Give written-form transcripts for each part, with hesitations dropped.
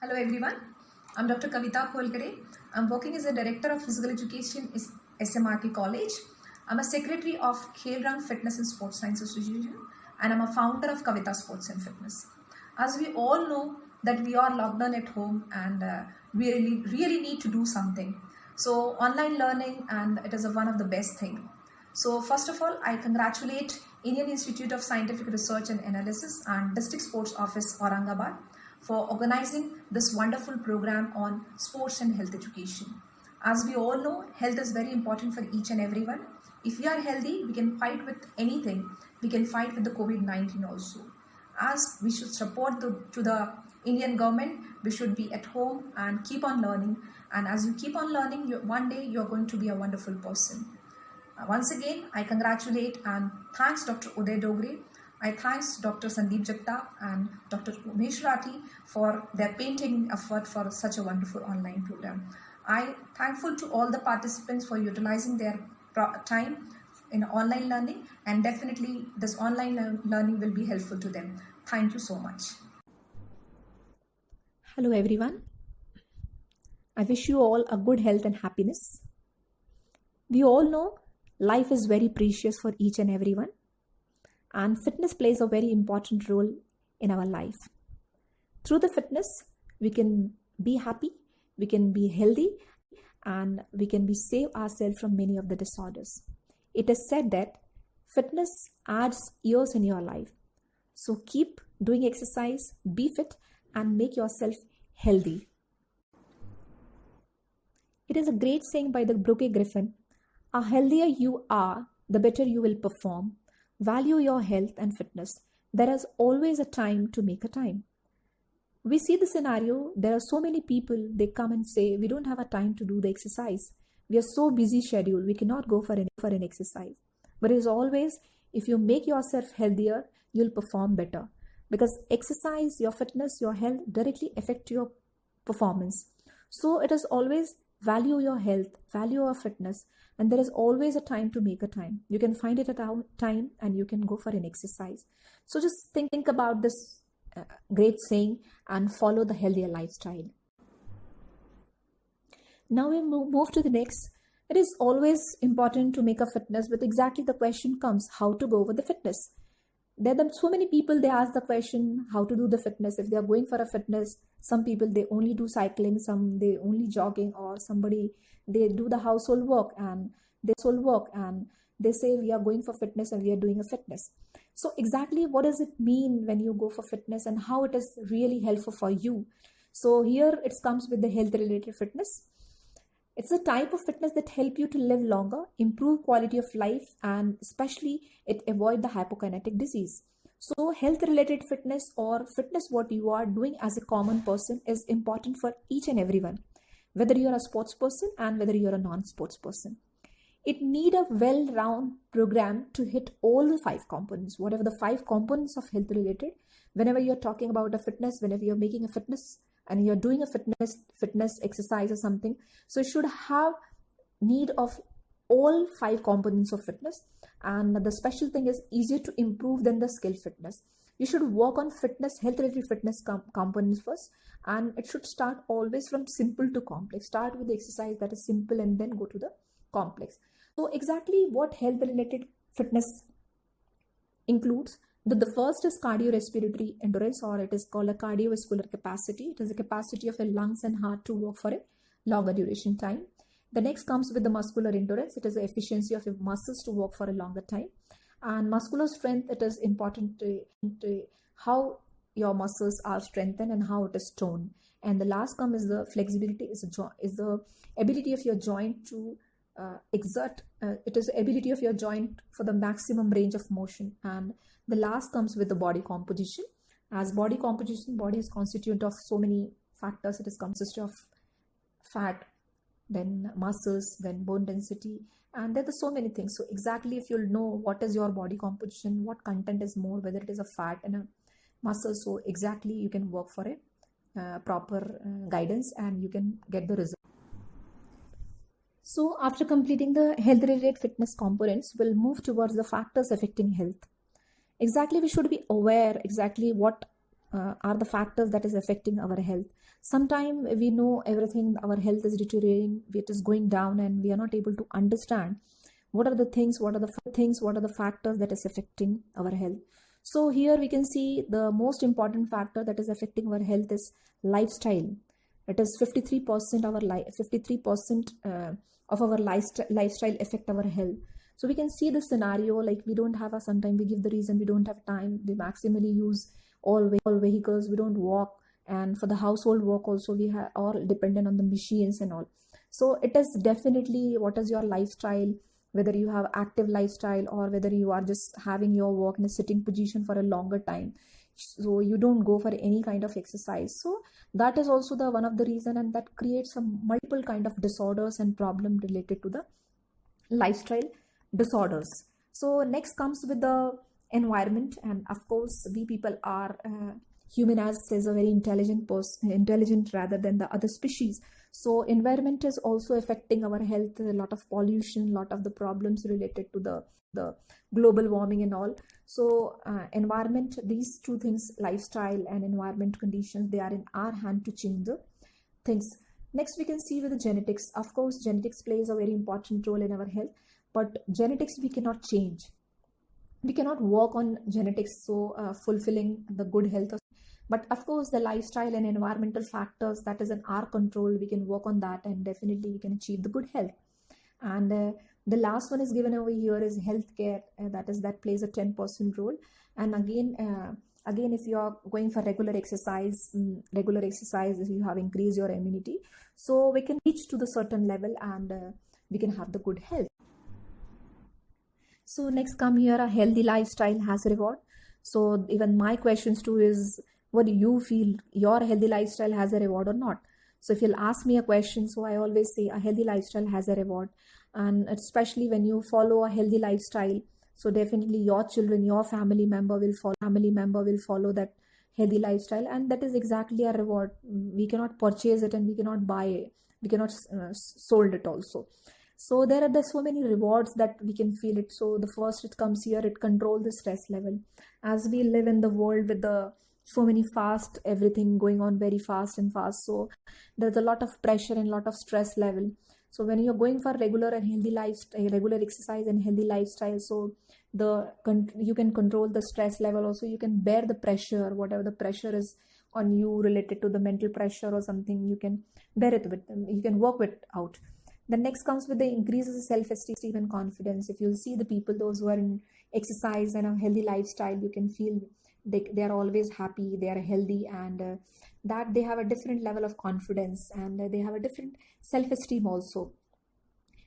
Hello everyone, I'm Dr. Kavita Kholkare. I'm working as a Director of Physical Education at SMRT College. I'm a Secretary of Khel Ground Fitness and Sports Science Association, and I'm a founder of Kavita Sports and Fitness. As we all know that we are locked down at home and we really need to do something. So online learning, and it is one of the best thing. So first of all, I congratulate Indian Institute of Scientific Research and Analysis and District Sports Office Aurangabad for organizing this wonderful program on sports and health education. As we all know, health is very important for each and everyone. If we are healthy, we can fight with anything. We can fight with the COVID-19 also. As we should support to the Indian government, we should be at home and keep on learning. And as you keep on learning, one day you're going to be a wonderful person. Once again, I congratulate and thanks Dr. Uday Dogre. I thanks Dr. Sandeep Jagtap and Dr. Umesh Rathi for their painting effort for such a wonderful online program. I thankful to all the participants for utilizing their time in online learning, and definitely this online learning will be helpful to them. Thank you so much. Hello everyone. I wish you all a good health and happiness. We all know life is very precious for each and everyone, and fitness plays a very important role in our life. Through the fitness, we can be happy, we can be healthy, and we can be save ourselves from many of the disorders. It is said that fitness adds years in your life. So keep doing exercise, be fit, and make yourself healthy. It is a great saying by the Brooke Griffin: the healthier you are, the better you will perform. Value your health and fitness. There is always a time to make a time. We see the scenario, there are so many people, they come and say, we don't have a time to do the exercise. We are so busy schedule, we cannot go for an exercise. But it is always, if you make yourself healthier, you'll perform better. Because exercise, your fitness, your health directly affect your performance. So it is always value your health, value your fitness, and there is always a time to make a time. You can find it at a time and you can go for an exercise. So just think about this great saying and follow the healthier lifestyle. Now we move to the next. It is always important to make a fitness, but exactly the question comes, how to go with the fitness. There are so many people, they ask the question how to do the fitness. If they are going for a fitness, some people they only do cycling, some they only jogging, or somebody they do the household work and they say we are going for fitness and we are doing a fitness. So exactly what does it mean when you go for fitness and how it is really helpful for you? So here it comes with the health related fitness. It's a type of fitness that help you to live longer, improve quality of life, and especially it avoid the hypokinetic disease. So health related fitness or fitness what you are doing as a common person is important for each and everyone, whether you're a sports person and whether you're a non-sports person. It need a well-rounded program to hit all the 5 components, whatever the 5 components of health related. Whenever you're talking about a fitness, whenever you're making a fitness and you're doing a fitness exercise or something, so it should have need of all 5 components of fitness. And the special thing is easier to improve than the skill fitness. You should work on fitness, health related fitness components first, and it should start always from simple to complex. Start with the exercise that is simple and then go to the complex. So exactly what health related fitness includes, the first is cardiorespiratory endurance, or it is called a cardiovascular capacity. It is the capacity of the lungs and heart to work for a longer duration time. The next comes with the muscular endurance. It is the efficiency of your muscles to work for a longer time. And muscular strength, it is important to how your muscles are strengthened and how it is toned. And the last come is the flexibility, is the ability of your joint to exert. It is the ability of your joint for the maximum range of motion. And the last comes with the body composition. As body composition, body is constituted of so many factors. It is consisted of fat, then muscles, then bone density, and there are so many things. So exactly if you'll know what is your body composition, what content is more, whether it is a fat and a muscle, so exactly you can work for a proper guidance and you can get the result. So after completing the health related fitness components, we'll move towards the factors affecting health. Exactly, we should be aware exactly what are the factors that is affecting our health. Sometimes we know everything, our health is deteriorating, it is going down, and we are not able to understand what are the things, what are the factors that is affecting our health. So here we can see the most important factor that is affecting our health is lifestyle. It is 53% our 53% of our lifestyle affect our health. So we can see the scenario, like we don't have sometimes we give the reason we don't have time, we maximally use all vehicles, we don't walk, and for the household work also we are all dependent on the machines and all. So it is definitely what is your lifestyle, whether you have active lifestyle or whether you are just having your work in a sitting position for a longer time, so you don't go for any kind of exercise. So that is also the one of the reason, and that creates some multiple kind of disorders and problem related to the lifestyle disorders. So next comes with the environment, and of course we people are human as is a very intelligent rather than the other species. So environment is also affecting our health, a lot of pollution, lot of the problems related to the global warming and all. So environment, these two things, lifestyle and environment conditions, they are in our hand to change the things. Next we can see with the genetics. Of course genetics plays a very important role in our health, but genetics we cannot change, we cannot work on genetics, so fulfilling the good health. But of course the lifestyle and environmental factors, that is in our control, we can work on that and definitely we can achieve the good health. And the last one is given over here is healthcare, that plays a 10% role. And again if you are going for regular exercise, if you have increased your immunity, so we can reach to the certain level and we can have the good health. So next come here, a healthy lifestyle has a reward. So even my questions too is, what do you feel, your healthy lifestyle has a reward or not? So if you'll ask me a question, so I always say a healthy lifestyle has a reward. And especially when you follow a healthy lifestyle, so definitely your children, your family member will follow that healthy lifestyle, and that is exactly a reward. We cannot purchase it and we cannot buy it, we cannot sold it also. So there are so many rewards that we can feel it. So the first it comes here, it controls the stress level. As we live in the world with the so many fast, everything going on very fast, so there's a lot of pressure and a lot of stress level. So when you're going for regular and healthy lifestyle, regular exercise and healthy lifestyle, so you can control the stress level also, you can bear the pressure, whatever the pressure is on you related to the mental pressure or something, you can bear it with them, you can work it out. The next comes with the increases self-esteem and confidence. If you'll see the people, those who are in exercise and a healthy lifestyle, you can feel they are always happy, they are healthy, and that they have a different level of confidence and they have a different self-esteem also.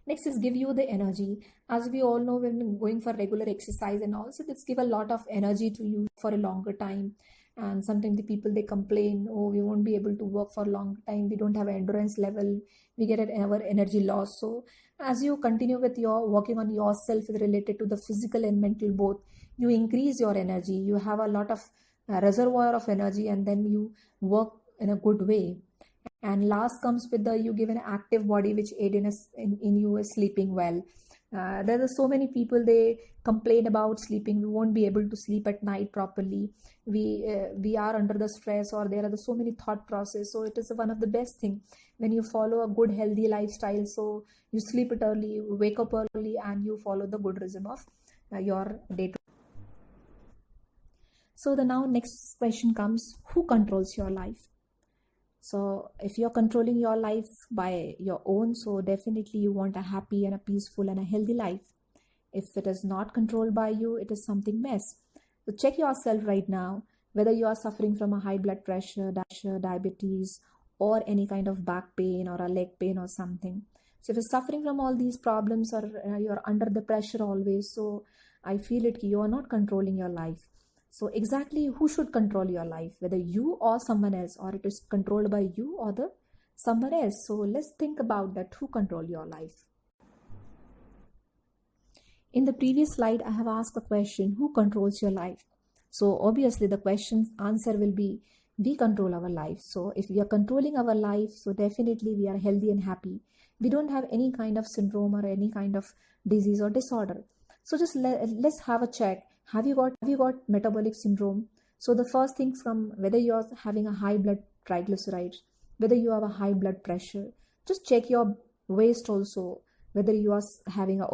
Next is give you the energy. As we all know, when going for regular exercise and also this give a lot of energy to you for a longer time. And sometimes the people, they complain, oh, we won't be able to work for a long time, we don't have endurance level, we get our energy loss. So as you continue with your working on yourself related to the physical and mental both, you increase your energy, you have a lot of reservoir of energy, and then you work in a good way. And last comes with you give an active body which aid in you sleeping well. There are so many people, they complain about sleeping, we won't be able to sleep at night properly, we are under the stress, or there are so many thought process. So it is one of the best thing when you follow a good healthy lifestyle. So you sleep it early, you wake up early, and you follow the good rhythm of your day. So the now next question comes, who controls your life? So if you're controlling your life by your own, so definitely you want a happy and a peaceful and a healthy life. If it is not controlled by you, it is something mess. So check yourself right now, whether you are suffering from a high blood pressure, diabetes, or any kind of back pain or a leg pain or something. So if you're suffering from all these problems, or you're under the pressure always, so I feel it, you are not controlling your life. So exactly who should control your life, whether you or someone else, or it is controlled by you or someone else. So let's think about that, who control your life. In the previous slide, I have asked the question, who controls your life? So obviously the question's answer will be, we control our life. So if we are controlling our life, so definitely we are healthy and happy. We don't have any kind of syndrome or any kind of disease or disorder. So just let's have a check. Have you got metabolic syndrome? So the first things come, whether you're having a high blood triglycerides, whether you have a high blood pressure, just check your waist also, whether you are having a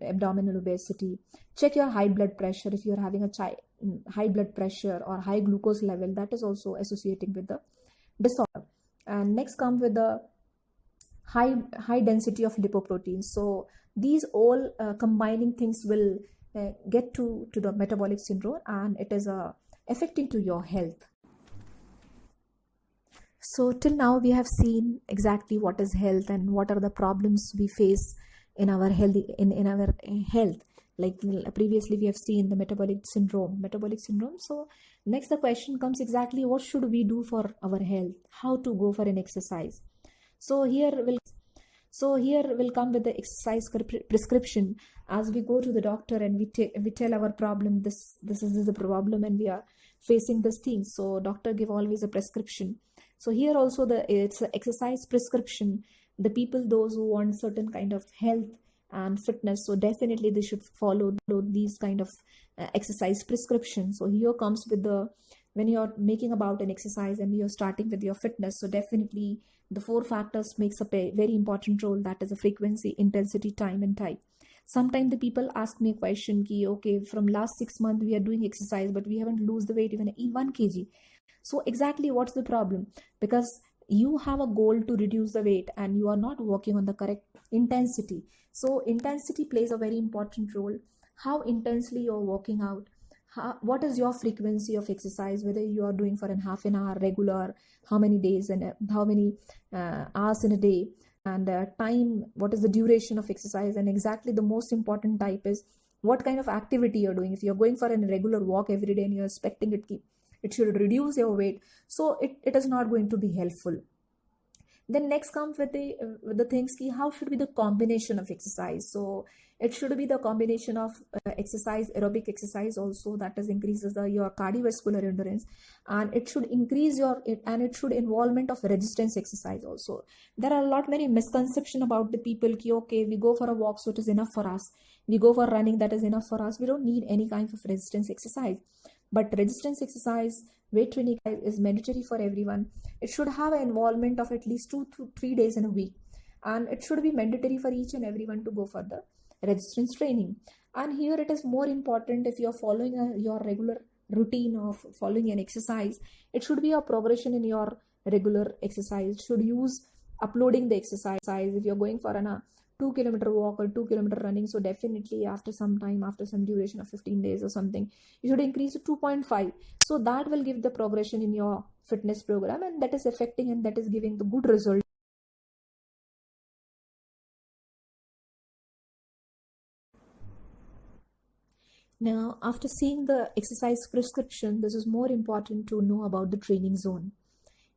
abdominal obesity. Check your high blood pressure. If you're having a high blood pressure or high glucose level, that is also associating with the disorder. And next comes with the high density of lipoproteins. So these all combining things will get to the metabolic syndrome, and it is affecting to your health. So till now we have seen exactly what is health and what are the problems we face in our health. Like previously we have seen the metabolic syndrome. So next the question comes, exactly what should we do for our health, how to go for an exercise. So here will come with the exercise prescription. As we go to the doctor and we tell our problem, this is the problem and we are facing this thing, so doctor give always a prescription. So here also it's an exercise prescription. The people, those who want certain kind of health and fitness, so definitely they should follow these kind of exercise prescription. So here comes with when you're making about an exercise and you're starting with your fitness, so definitely the 4 factors makes up a very important role, that is a frequency, intensity, time and type. Sometimes the people ask me a question ki, okay, from last 6 months we are doing exercise but we haven't lose the weight even 1 kg. So exactly what's the problem? Because you have a goal to reduce the weight and you are not working on the correct intensity. So intensity plays a very important role. How intensely you're working out, what is your frequency of exercise, whether you are doing for an half an hour regular, how many days and how many hours in a day, and time, what is the duration of exercise, and exactly the most important type is what kind of activity you're doing. If you're going for a regular walk every day and you're expecting it should reduce your weight, so it is not going to be helpful. Then next comes with the things ki how should be the combination of exercise. So it should be the combination of exercise, aerobic exercise also, that is increases your cardiovascular endurance, and it should increase and it should involvement of resistance exercise also. There are a lot many misconception about the people ki okay, we go for a walk so it is enough for us, we go for running, that is enough for us, we don't need any kind of resistance exercise. But resistance exercise, weight training is mandatory for everyone. It should have an involvement of at least 2 to 3 days in a week, and it should be mandatory for each and everyone to go for the resistance training. And here it is more important, if you're following your regular routine of following an exercise, it should be a progression in your regular exercise. It should use uploading the exercise. If you're going for a 2-kilometer walk or 2-kilometer running, so definitely after some time, after some duration of 15 days or something, you should increase to 2.5. So that will give the progression in your fitness program, and that is affecting and that is giving the good result. Now, after seeing the exercise prescription, this is more important to know about the training zone.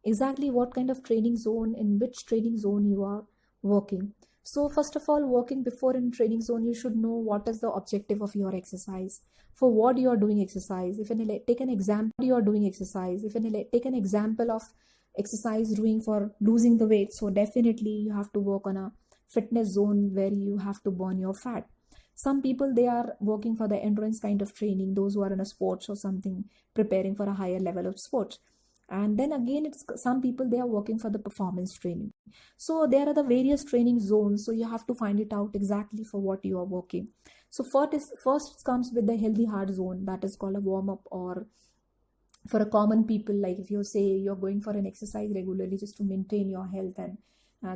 Exactly what kind of training zone, in which training zone you are working. So first of all, working before in training zone, you should know what is the objective of your exercise, for what you are doing exercise. If take an example, you are doing exercise. If take an example of exercise doing for losing the weight, so definitely you have to work on a fitness zone where you have to burn your fat. Some people, they are working for the endurance kind of training, those who are in a sports or something, preparing for a higher level of sports. And then again, it's some people, they are working for the performance training. So there are the various training zones, so you have to find it out exactly for what you are working. So first comes with the healthy heart zone, that is called a warm-up, or for a common people, like if you say you're going for an exercise regularly just to maintain your health and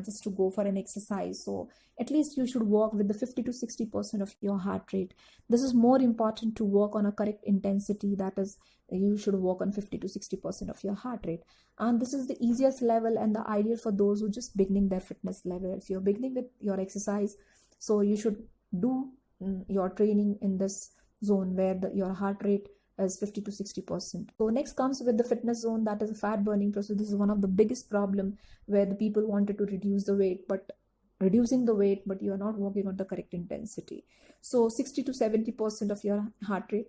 just to go for an exercise, so at least you should work with the 50 to 60% of your heart rate. This is more important to work on a correct intensity, that is you should work on 50 to 60% of your heart rate. And this is the easiest level and the ideal for those who just beginning their fitness level. If you're beginning with your exercise, so you should do your training in this zone where your heart rate is 50 to 60%. So next comes with the fitness zone, that is a fat burning process. This is one of the biggest problem, where the people wanted to reduce the weight, but you are not working on the correct intensity. So 60 to 70% of your heart rate,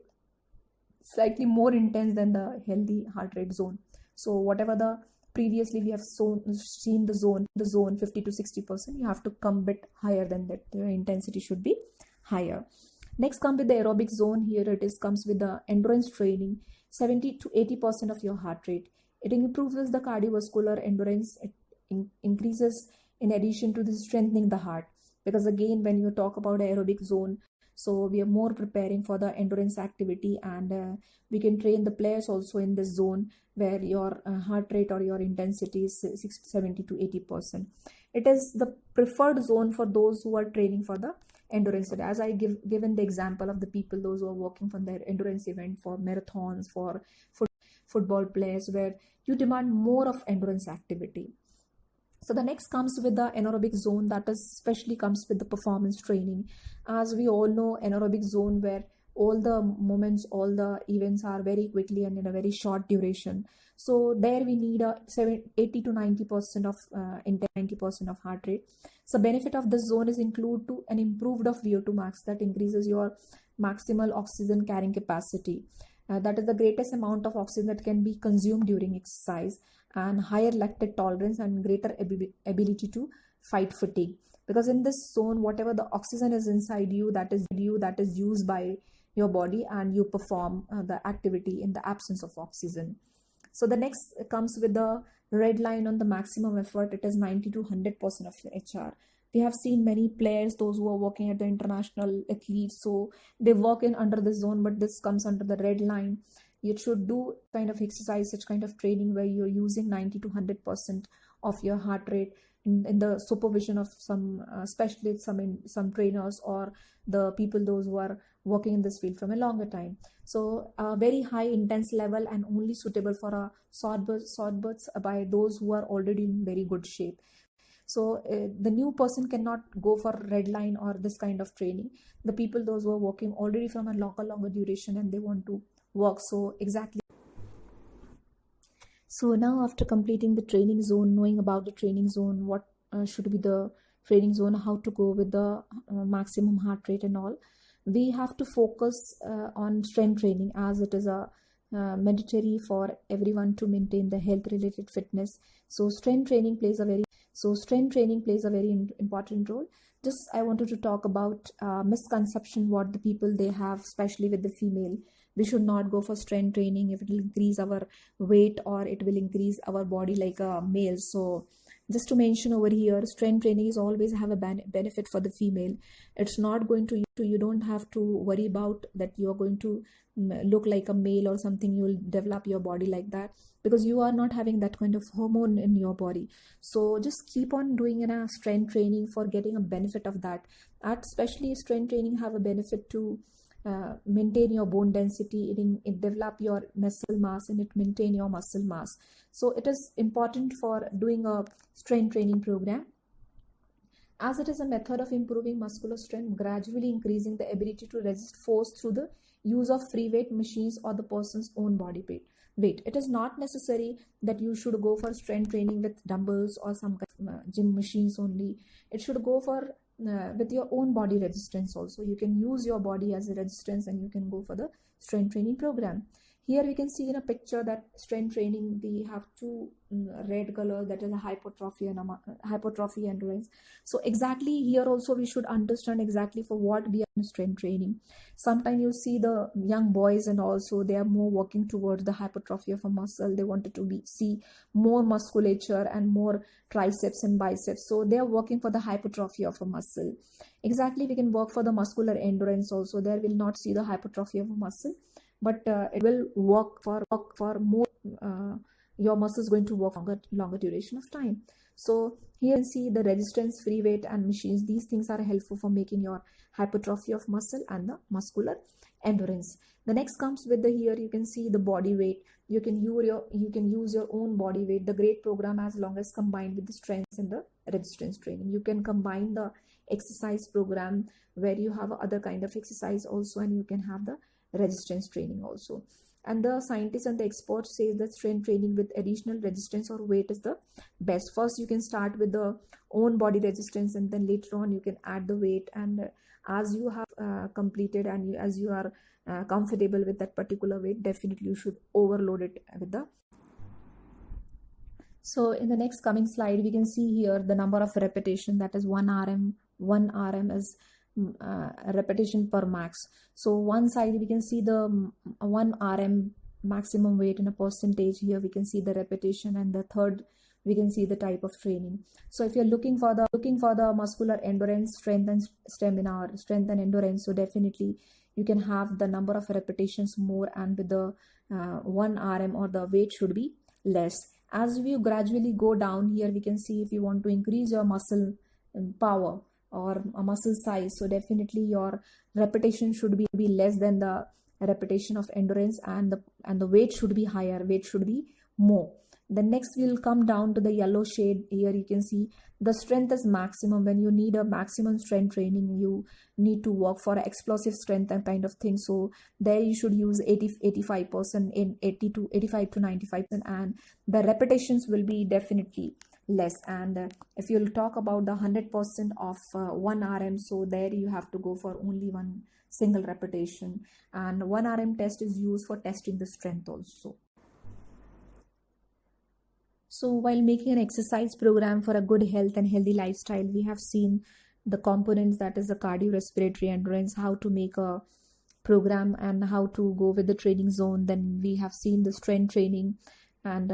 slightly more intense than the healthy heart rate zone. So whatever the previously we have seen the zone 50 to 60%, you have to come bit higher than that. The intensity should be higher. Next comes with the aerobic zone. Here it is comes with the endurance training. 70 to 80% of your heart rate. It improves the cardiovascular endurance. It increases in addition to the strengthening the heart. Because again, when you talk about aerobic zone, so we are more preparing for the endurance activity, and we can train the players also in this zone where your heart rate or your intensity is 70 to 80%. It is the preferred zone for those who are training for the endurance. As I given the example of the people, those who are working for their endurance event, for marathons, for football players, where you demand more of endurance activity. So the next comes with the anaerobic zone, that is especially comes with the performance training. As we all know, anaerobic zone where all the moments, all the events are very quickly and in a very short duration. So there we need a 80 to 90% of 90% of heart rate. So benefit of this zone is include to an improved of VO2 max, that increases your maximal oxygen carrying capacity. That is the greatest amount of oxygen that can be consumed during exercise, and higher lactate tolerance and greater ability to fight fatigue. Because in this zone, whatever the oxygen is inside you, that is used by your body, and you perform the activity in the absence of oxygen. So the next comes with the red line on the maximum effort. It is 90 to 100% of your HR. We have seen many players, those who are working at the international athletes, so they work in under this zone, but this comes under the red line. You should do kind of exercise, such kind of training where you're using 90 to 100% of your heart rate in the supervision of some specialists, some trainers, or the people, those who are working in this field from a longer time. So a very high intense level, and only suitable for a short bursts by those who are already in very good shape. So the new person cannot go for red line or this kind of training. The people, those who are working already from a longer duration and they want to work. So exactly. So now after completing the training zone, knowing about the training zone, what should be the training zone, how to go with the maximum heart rate and all, we have to focus on strength training, as it is a mandatory for everyone to maintain the health related fitness. So strength training plays a very important role. Just I wanted to talk about misconception what the people they have, especially with the female. We should not go for strength training if it will increase our weight or it will increase our body like a male. So just to mention over here, strength training is always have a benefit for the female. It's not going to, you don't have to worry about that you're going to look like a male or something, you will develop your body like that, because you are not having that kind of hormone in your body. So just keep on doing a strength training for getting a benefit of that. Especially strength training have a benefit to maintain your bone density, it develop your muscle mass, and it maintain your muscle mass. So it is important for doing a strength training program, as it is a method of improving muscular strength, gradually increasing the ability to resist force through the use of free weight machines or the person's own body weight. It is not necessary that you should go for strength training with dumbbells or some kind of gym machines only. It should go for with your own body resistance also. You can use your body as a resistance, and you can go for the strength training program. Here we can see in a picture that strength training, we have two red colors, that is a hypertrophy and hypertrophy endurance. So exactly here also we should understand exactly for what we are in strength training. Sometimes you see the young boys and also they are more working towards the hypertrophy of a muscle. They wanted to see more musculature and more triceps and biceps. So they are working for the hypertrophy of a muscle. Exactly, we can work for the muscular endurance also. There will not see the hypertrophy of a muscle, but it will work for more, your muscle is going to work longer duration of time. So here you can see the resistance, free weight and machines. These things are helpful for making your hypertrophy of muscle and the muscular endurance. The next comes with the, here you can see the body weight. You can use your own body weight. The great program, as long as combined with the strength and the resistance training. You can combine the exercise program where you have other kind of exercise also, and you can have the resistance training also. And the scientists and the experts say that strength training with additional resistance or weight is the best. First you can start with the own body resistance, and then later on you can add the weight. And as you have completed and as you are comfortable with that particular weight, definitely you should overload it with the. So in the next coming slide we can see here the number of repetition, that is 1 RM is repetition per max. So one side we can see the 1 RM maximum weight in a percentage. Here we can see the repetition, and the third we can see the type of training. So if you're looking for the muscular endurance, strength and stamina, or strength and endurance, so definitely you can have the number of repetitions more, and with the 1 RM, or the weight should be less. As we gradually go down here, we can see if you want to increase your muscle power or a muscle size, so definitely your repetition should be less than the repetition of endurance, and the weight should be higher, weight should be more. Then next we'll come down to the yellow shade. Here you can see the strength is maximum. When you need a maximum strength training, you need to work for explosive strength and kind of thing. So there you should use 85% in 85 to 95%, and the repetitions will be definitely less. And if you'll talk about the 100% of 1 RM, so there you have to go for only one single repetition, and 1 RM test is used for testing the strength also. So while making an exercise program for a good health and healthy lifestyle, we have seen the components, that is the cardiorespiratory endurance, how to make a program and how to go with the training zone. Then we have seen the strength training, and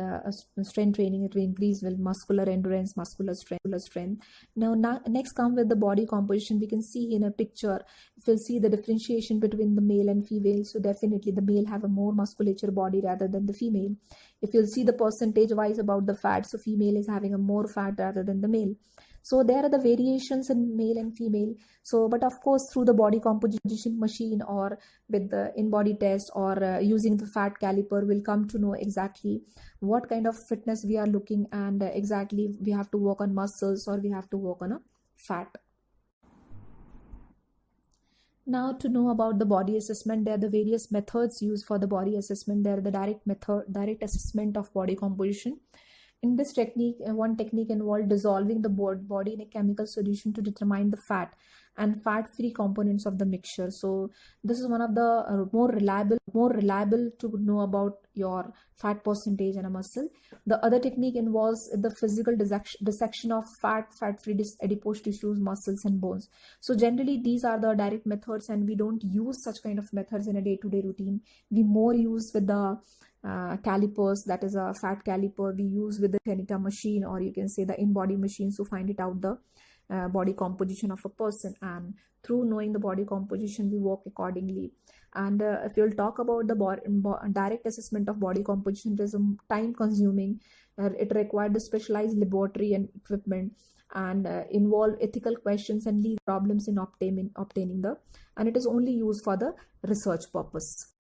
strength training, it will increase with muscular endurance, muscular strength. Now next come with the body composition. We can see in a picture, if you'll see the differentiation between the male and female, so definitely the male have a more musculature body rather than the female. If you'll see the percentage wise about the fat, so female is having a more fat rather than the male. So there are the variations in male and female. So, but of course, through the body composition machine, or with the in-body test, or using the fat caliper, we'll come to know exactly what kind of fitness we are looking, and exactly we have to work on muscles or we have to work on a fat. Now to know about the body assessment, there are the various methods used for the body assessment. There are the direct assessment of body composition. In this technique, one technique involved dissolving the body in a chemical solution to determine the fat and fat-free components of the mixture. So this is one of the more reliable to know about your fat percentage in a muscle. The other technique involves the physical dissection of fat-free adipose tissues, muscles and bones. So generally these are the direct methods, and we don't use such kind of methods in a day-to-day routine. We more use with the calipers, that is a fat caliper we use with the Tenita machine, or you can say the in-body machines, to find it out the body composition of a person, and through knowing the body composition we work accordingly. And if you'll talk about the direct assessment of body composition, it is time consuming. It required the specialized laboratory and equipment, and involve ethical questions and legal problems in obtaining the, and it is only used for the research purpose.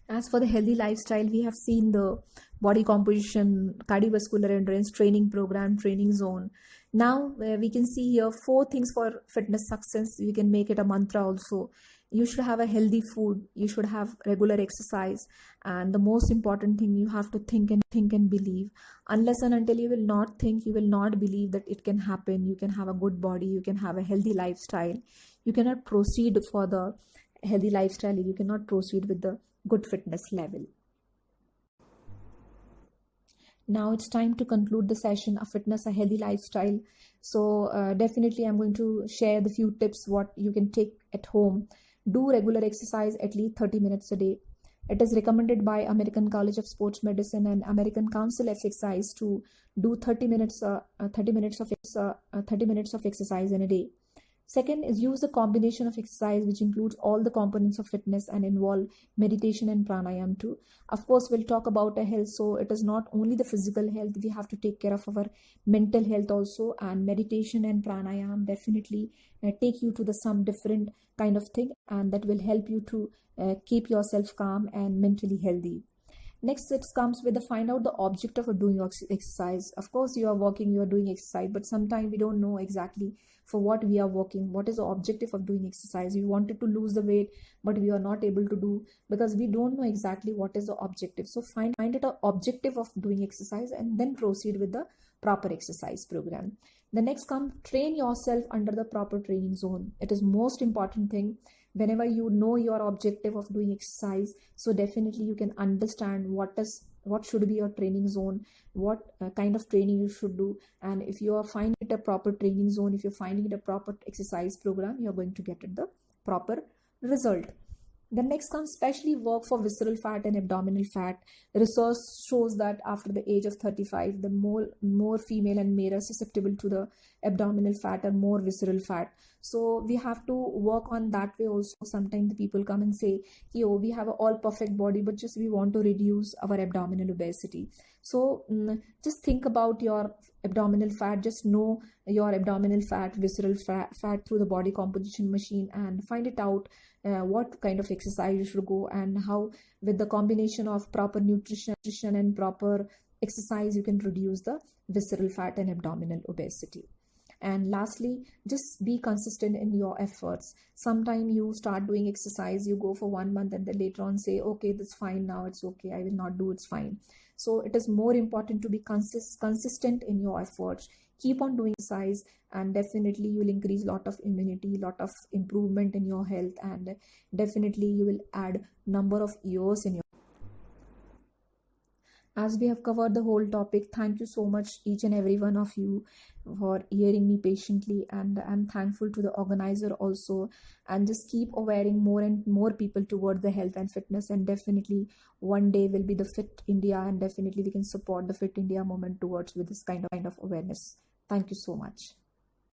As for the healthy lifestyle, we have seen the body composition, cardiovascular endurance training program, training zone. Now we can see here 4 things for fitness success. We can make it a mantra also. You should have a healthy food, you should have regular exercise, and the most important thing, you have to think and believe. Unless and until you will not think, you will not believe that it can happen. You can have a good body, you can have a healthy lifestyle. You cannot proceed for the healthy lifestyle, you cannot proceed with the good fitness level. Now it's time to conclude the session of fitness, a healthy lifestyle. So definitely I'm going to share the few tips what you can take at home. Do regular exercise at least 30 minutes a day. It is recommended by American College of Sports Medicine and American Council of Exercise to do 30 minutes of exercise in a day. Second is use a combination of exercise which includes all the components of fitness and involve meditation and pranayam too. Of course, we'll talk about a health, so it is not only the physical health, we have to take care of our mental health also, and meditation and pranayam definitely take you to the some different kind of thing, and that will help you to keep yourself calm and mentally healthy. Next, it comes with the find out the objective of doing exercise. Of course, you are working, you are doing exercise, but sometimes we don't know exactly for what we are working. What is the objective of doing exercise? We wanted to lose the weight, but we are not able to do because we don't know exactly what is the objective. So find it an objective of doing exercise and then proceed with the proper exercise program. The next come, train yourself under the proper training zone. It is most important thing. Whenever you know your objective of doing exercise, so definitely you can understand what should be your training zone, what kind of training you should do, and if you are finding it a proper training zone, if you're finding it a proper exercise program, you're going to get it the proper result. Then next comes especially work for visceral fat and abdominal fat. Research shows that after the age of 35, the more female and male are susceptible to the abdominal fat or more visceral fat. So we have to work on that way also. Sometimes the people come and say, yo, we have an all perfect body, but just we want to reduce our abdominal obesity. So just think about your abdominal fat. Just know your abdominal fat, visceral fat through the body composition machine, and find it out what kind of exercise you should go, and how with the combination of proper nutrition and proper exercise you can reduce the visceral fat and abdominal obesity. And lastly, just be consistent in your efforts. Sometime you start doing exercise, you go for 1 month, and then later on say, okay, that's fine, now it's okay, I will not do, it's fine. So it is more important to be consistent in your efforts. Keep on doing exercise, and definitely you will increase lot of immunity, lot of improvement in your health, and definitely you will add number of years in your. As we have covered the whole topic, thank you so much each and every one of you for hearing me patiently, and I'm thankful to the organizer also. And just keep awareing more and more people toward the health and fitness, and definitely one day will be the Fit India, and definitely we can support the Fit India movement towards with this kind of awareness. Thank you so much.